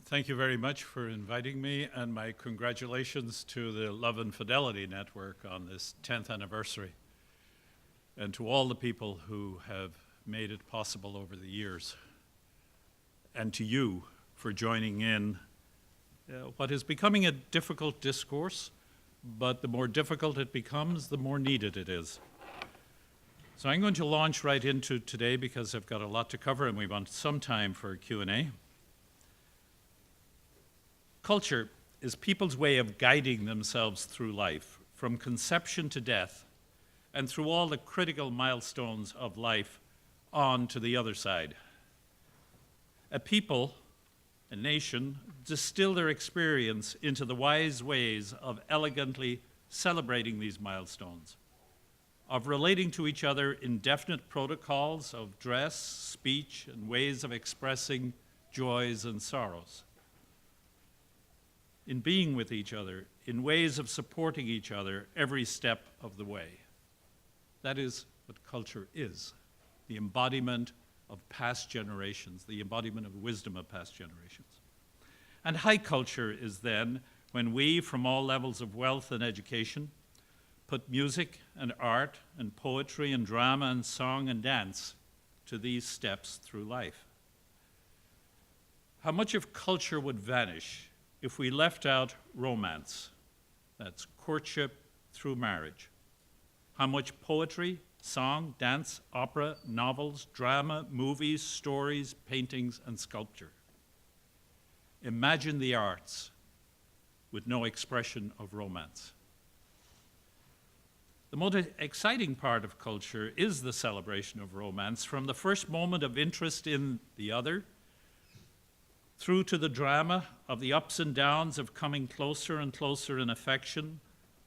Thank you very much for inviting me, and my congratulations to the Love and Fidelity Network on this 10th anniversary, and to all the people who have made it possible over the years, and to you for joining in what is becoming a difficult discourse, but the more difficult it becomes, the more needed it is. So I'm going to launch right into today because I've got a lot to cover and we want some time for Q&A. Culture is people's way of guiding themselves through life, from conception to death, and through all the critical milestones of life on to the other side. A people, a nation, distill their experience into the wise ways of elegantly celebrating these milestones, of relating to each other in definite protocols of dress, speech, and ways of expressing joys and sorrows, in being with each other, in ways of supporting each other every step of the way. That is what culture is, the embodiment of past generations, the embodiment of wisdom of past generations. And high culture is then when we, from all levels of wealth and education, put music and art and poetry and drama and song and dance to these steps through life. How much of culture would vanish if we left out romance? That's courtship through marriage. How much poetry, song, dance, opera, novels, drama, movies, stories, paintings, and sculpture. Imagine the arts with no expression of romance. The most exciting part of culture is the celebration of romance, from the first moment of interest in the other, through to the drama of the ups and downs of coming closer and closer in affection,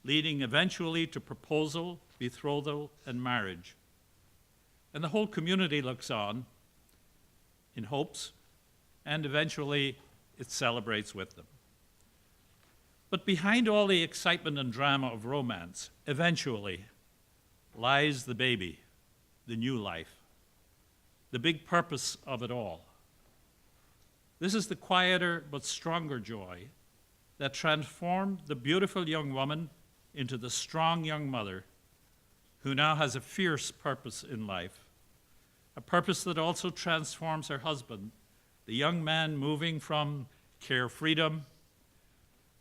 leading eventually to proposal, betrothal, and marriage. And the whole community looks on in hopes, and eventually it celebrates with them. But behind all the excitement and drama of romance, eventually lies the baby, the new life, the big purpose of it all. This is the quieter but stronger joy that transformed the beautiful young woman into the strong young mother who now has a fierce purpose in life, a purpose that also transforms her husband, the young man moving from care freedom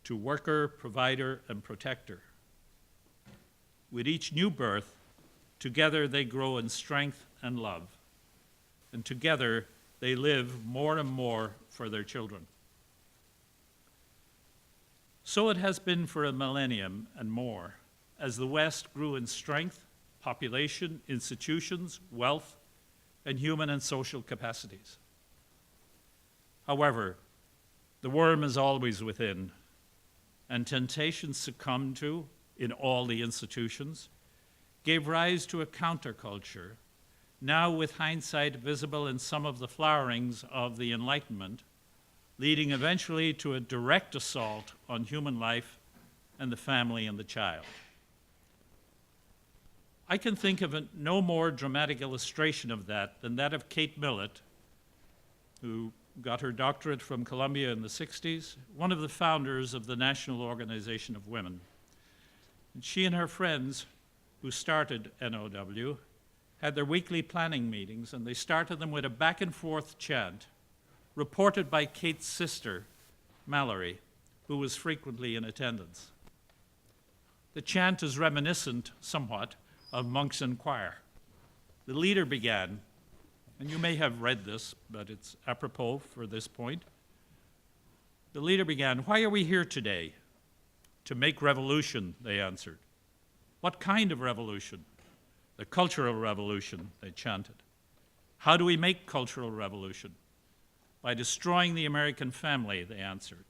to worker, provider, and protector. With each new birth, together they grow in strength and love, and together they live more and more for their children. So it has been for a millennium and more, as the West grew in strength, population, institutions, wealth, and human and social capacities. However, the worm is always within, and temptations succumbed to in all the institutions gave rise to a counterculture, now with hindsight visible in some of the flowerings of the Enlightenment, leading eventually to a direct assault on human life and the family and the child. I can think of no more dramatic illustration of that than that of Kate Millett, who got her doctorate from Columbia in the 60s, one of the founders of the National Organization of Women. And she and her friends, who started NOW, had their weekly planning meetings, and they started them with a back and forth chant, reported by Kate's sister, Mallory, who was frequently in attendance. The chant is reminiscent, somewhat, of monks and choir. The leader began, and you may have read this, but it's apropos for this point. The leader began, "Why are we here today?" "To make revolution," they answered. "What kind of revolution?" "The cultural revolution," they chanted. "How do we make cultural revolution?" "By destroying the American family," they answered.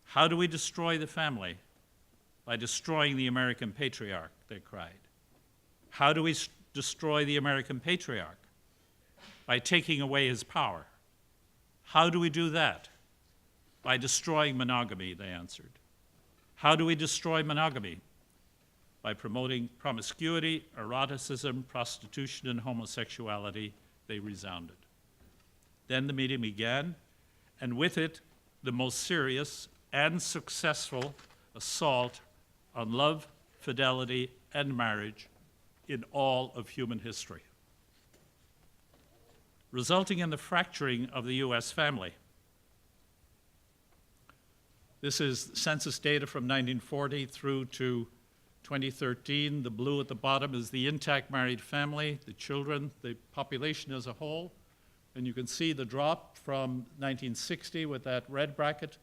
"How do we destroy the family?" "By destroying the American patriarch," they cried. "How do we destroy the American patriarch?" "By taking away his power." "How do we do that?" "By destroying monogamy," they answered. "How do we destroy monogamy?" "By promoting promiscuity, eroticism, prostitution, and homosexuality," they resounded. Then the meeting began, and with it, the most serious and successful assault on love, fidelity, and marriage in all of human history, resulting in the fracturing of the U.S. family. This is census data from 1940 through to 2013. The blue at the bottom is the intact married family, the children, the population as a whole. And you can see the drop from 1960 with that red bracket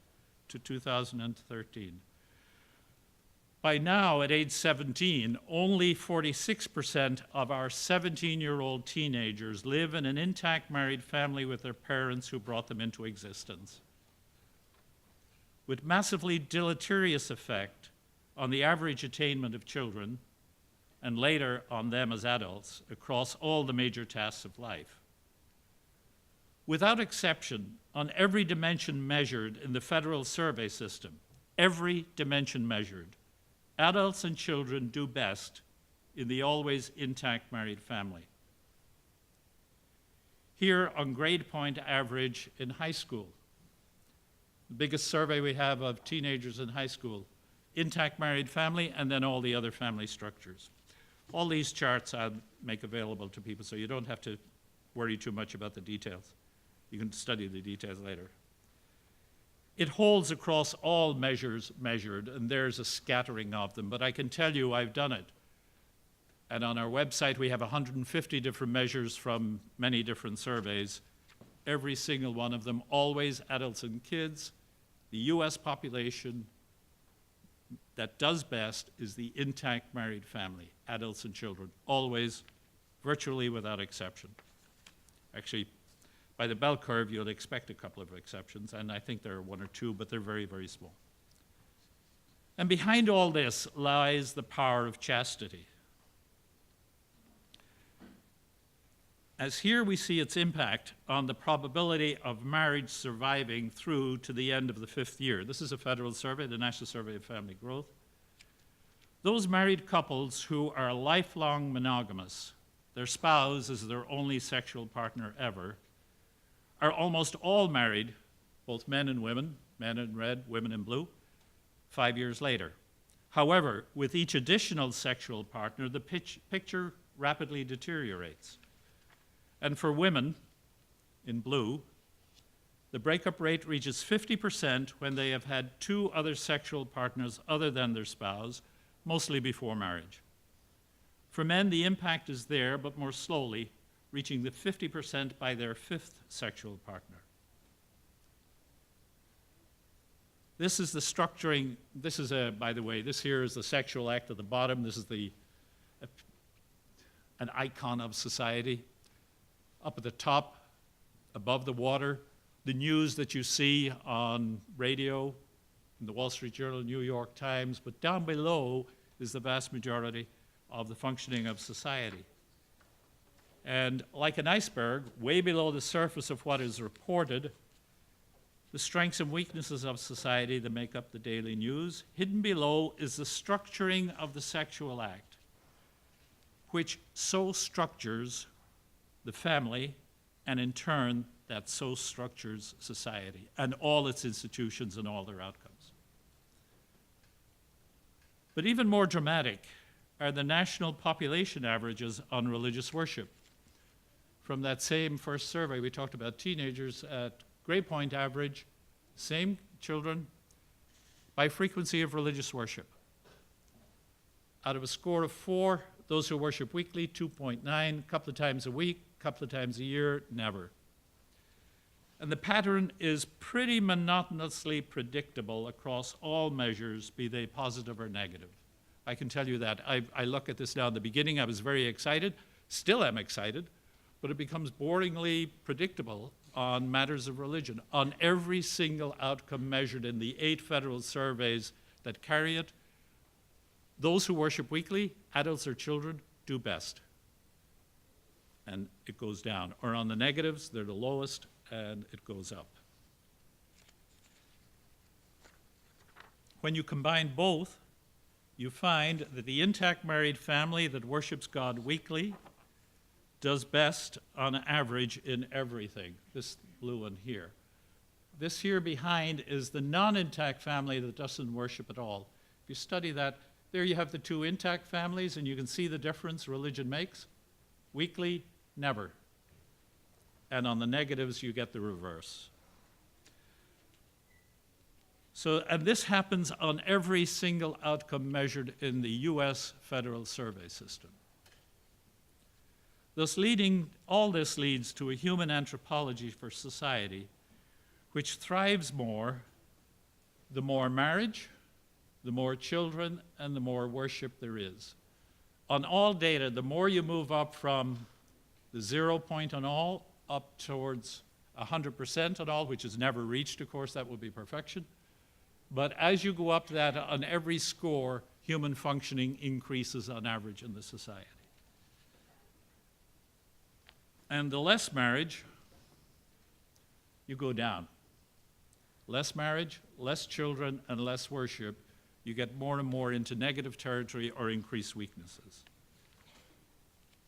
to 2013. By now, at age 17, only 46% of our 17-year-old teenagers live in an intact married family with their parents who brought them into existence, with massively deleterious effect on the average attainment of children and later on them as adults across all the major tasks of life. Without exception, on every dimension measured in the federal survey system, every dimension measured, adults and children do best in the always intact married family. Here on grade point average in high school, the biggest survey we have of teenagers in high school, intact married family, and then all the other family structures. All these charts I'll make available to people so you don't have to worry too much about the details. You can study the details later. It holds across all measures measured, and there's a scattering of them, but I can tell you I've done it. And on our website, we have 150 different measures from many different surveys. Every single one of them, always adults and kids. The US population that does best is the intact married family, adults and children, always, virtually without exception. Actually, by the bell curve, you'd expect a couple of exceptions, and I think there are one or two, but they're very, very small. And behind all this lies the power of chastity. As here we see its impact on the probability of marriage surviving through to the end of the 5th year. This is a federal survey, the National Survey of Family Growth. Those married couples who are lifelong monogamous, their spouse is their only sexual partner ever, are almost all married, both men and women, men in red, women in blue, 5 years later. However, with each additional sexual partner, the picture rapidly deteriorates. And for women, in blue, the breakup rate reaches 50% when they have had 2 other sexual partners other than their spouse, mostly before marriage. For men, the impact is there, but more slowly, reaching the 50% by their 5th sexual partner. This is the structuring, this is by the way, this here is the sexual act at the bottom. This is an icon of society. Up at the top, above the water, the news that you see on radio, in the Wall Street Journal, New York Times, but down below is the vast majority of the functioning of society. And like an iceberg, way below the surface of what is reported, the strengths and weaknesses of society that make up the daily news. Hidden below is the structuring of the sexual act, which so structures the family, and in turn, that so structures society and all its institutions and all their outcomes. But even more dramatic are the national population averages on religious worship. From that same first survey, we talked about teenagers at grade point average, same children, by frequency of religious worship. Out of a score of 4, those who worship weekly, 2.9, a couple of times a week, a couple of times a year, never. And the pattern is pretty monotonously predictable across all measures, be they positive or negative. I can tell you that. I look at this now. In the beginning, I was very excited, still am excited, but it becomes boringly predictable on matters of religion. On every single outcome measured in the 8 federal surveys that carry it, those who worship weekly, adults or children, do best. And it goes down. Or on the negatives, they're the lowest, and it goes up. When you combine both, you find that the intact married family that worships God weekly does best on average in everything, this blue one here. this here behind is the non-intact family that doesn't worship at all. If you study that, there you have the two intact families, and you can see the difference religion makes. Weekly, never. And on the negatives, you get the reverse. So, and this happens on every single outcome measured in the US federal survey system. Thus all this leads to a human anthropology for society which thrives more, the more marriage, the more children, and the more worship there is. On all data, the more you move up from the 0 point on all up towards 100% on all, which is never reached, of course, that will be perfection. But as you go up that on every score, human functioning increases on average in the society. And the less marriage, you go down. Less marriage, less children, and less worship, you get more and more into negative territory or increased weaknesses.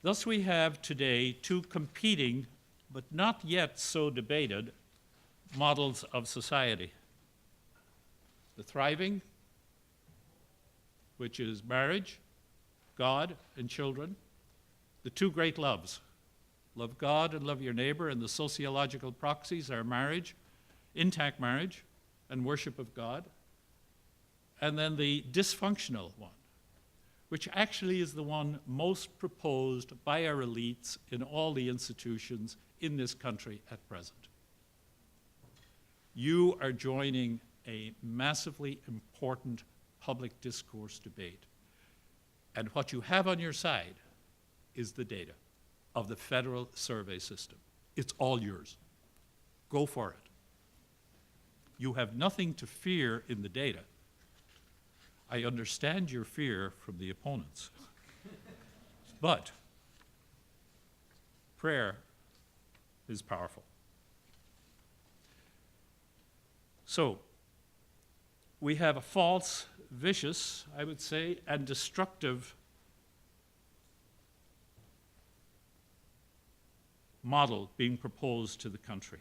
Thus we have today two competing, but not yet so debated, models of society. The thriving, which is marriage, God, and children. The two great loves. Love God and love your neighbor, and the sociological proxies are marriage, intact marriage, and worship of God. And then the dysfunctional one, which actually is the one most proposed by our elites in all the institutions in this country at present. You are joining a massively important public discourse debate. And what you have on your side is the data of the federal survey system. It's all yours. Go for it. You have nothing to fear in the data. I understand your fear from the opponents. But prayer is powerful. So, we have a false, vicious, I would say, and destructive model being proposed to the country.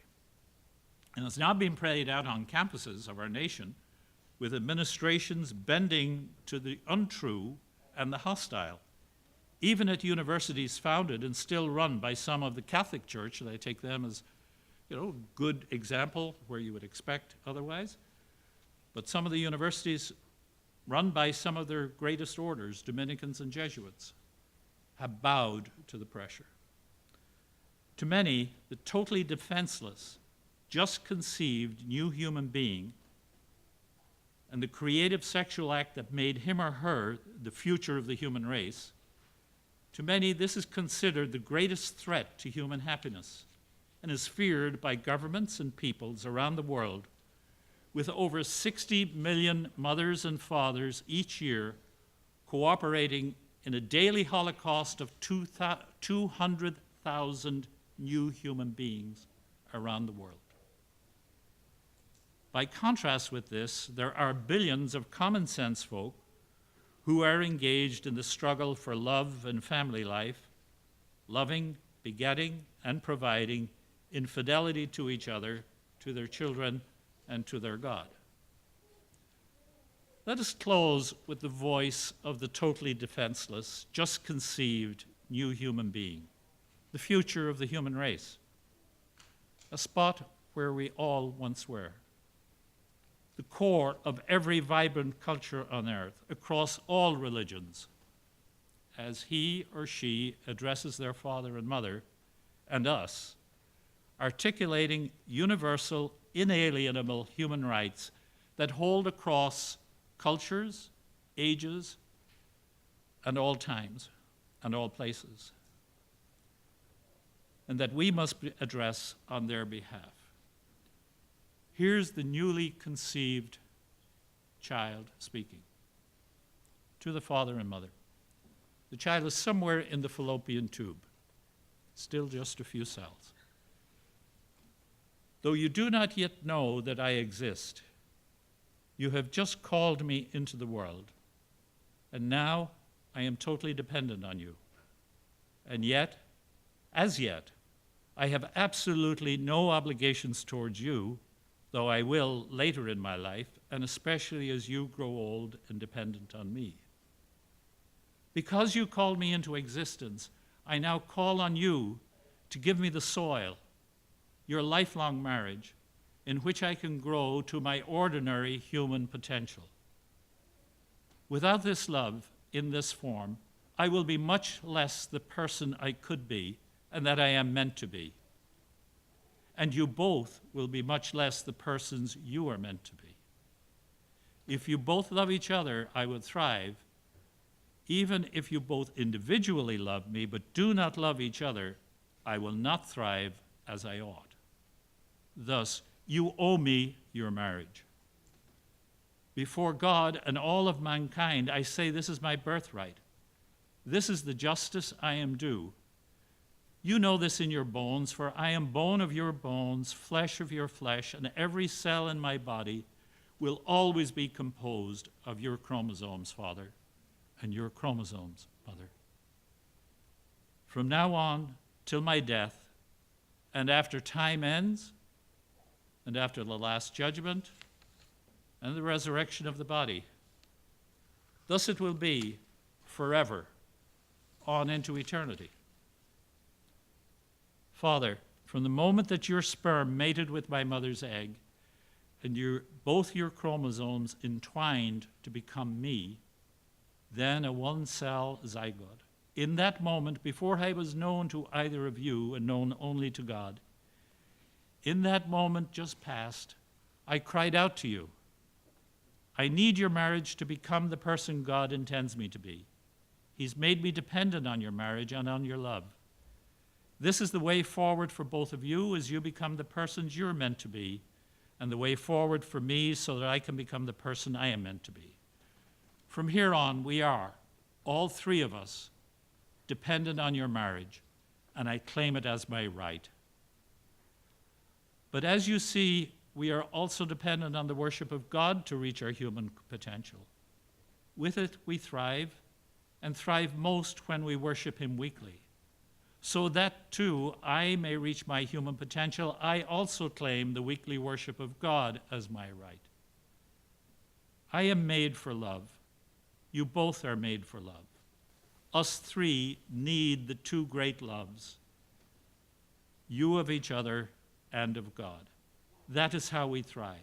And it's now being played out on campuses of our nation with administrations bending to the untrue and the hostile. Even at universities founded and still run by some of the Catholic Church, and I take them as, good example where you would expect otherwise. But some of the universities run by some of their greatest orders, Dominicans and Jesuits, have bowed to the pressure. To many, the totally defenseless, just conceived new human being and the creative sexual act that made him or her the future of the human race, to many, this is considered the greatest threat to human happiness and is feared by governments and peoples around the world, with over 60 million mothers and fathers each year cooperating in a daily holocaust of 200,000 new human beings around the world. By contrast with this, there are billions of common sense folk who are engaged in the struggle for love and family life, loving, begetting, and providing in fidelity to each other, to their children, and to their God. Let us close with the voice of the totally defenseless, just conceived new human being, the future of the human race, a spot where we all once were, the core of every vibrant culture on earth, across all religions, as he or she addresses their father and mother and us, articulating universal, inalienable human rights that hold across cultures, ages, and all times, and all places, and that we must address on their behalf. Here's the newly conceived child speaking to the father and mother. The child is somewhere in the fallopian tube, still just a few cells. Though you do not yet know that I exist, you have just called me into the world, and now I am totally dependent on you. And yet, as yet, I have absolutely no obligations towards you, though I will later in my life, and especially as you grow old and dependent on me. Because you called me into existence, I now call on you to give me the soil, your lifelong marriage, in which I can grow to my ordinary human potential. Without this love, in this form, I will be much less the person I could be and that I am meant to be. And you both will be much less the persons you are meant to be. If you both love each other, I would thrive. Even if you both individually love me but do not love each other, I will not thrive as I ought. Thus, you owe me your marriage. Before God and all of mankind, I say this is my birthright. This is the justice I am due. You know this in your bones, for I am bone of your bones, flesh of your flesh, and every cell in my body will always be composed of your chromosomes, Father, and your chromosomes, Mother. From now on till my death, and after time ends, and after the last judgment, and the resurrection of the body, thus it will be forever, on into eternity. Father, from the moment that your sperm mated with my mother's egg, and both your chromosomes entwined to become me, then a one-cell zygote. In that moment, before I was known to either of you and known only to God, in that moment just past, I cried out to you, I need your marriage to become the person God intends me to be. He's made me dependent on your marriage and on your love. This is the way forward for both of you as you become the persons you're meant to be, and the way forward for me so that I can become the person I am meant to be. From here on, we are, all three of us, dependent on your marriage, and I claim it as my right. But as you see, we are also dependent on the worship of God to reach our human potential. With it, we thrive, and thrive most when we worship him weekly. So that, too, I may reach my human potential, I also claim the weekly worship of God as my right. I am made for love. You both are made for love. Us three need the two great loves, you of each other and of God. That is how we thrive.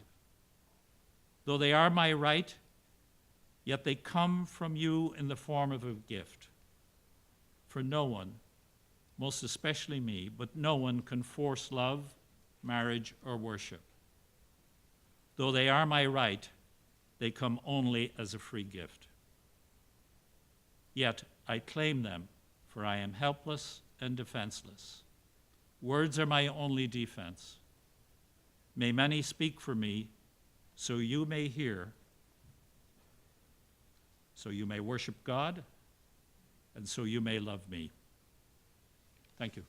Though they are my right, yet they come from you in the form of a gift. For no one, most especially me, but no one can force love, marriage, or worship. Though they are my right, they come only as a free gift. Yet I claim them, for I am helpless and defenseless. Words are my only defense. May many speak for me, so you may hear, so you may worship God, and so you may love me. Thank you.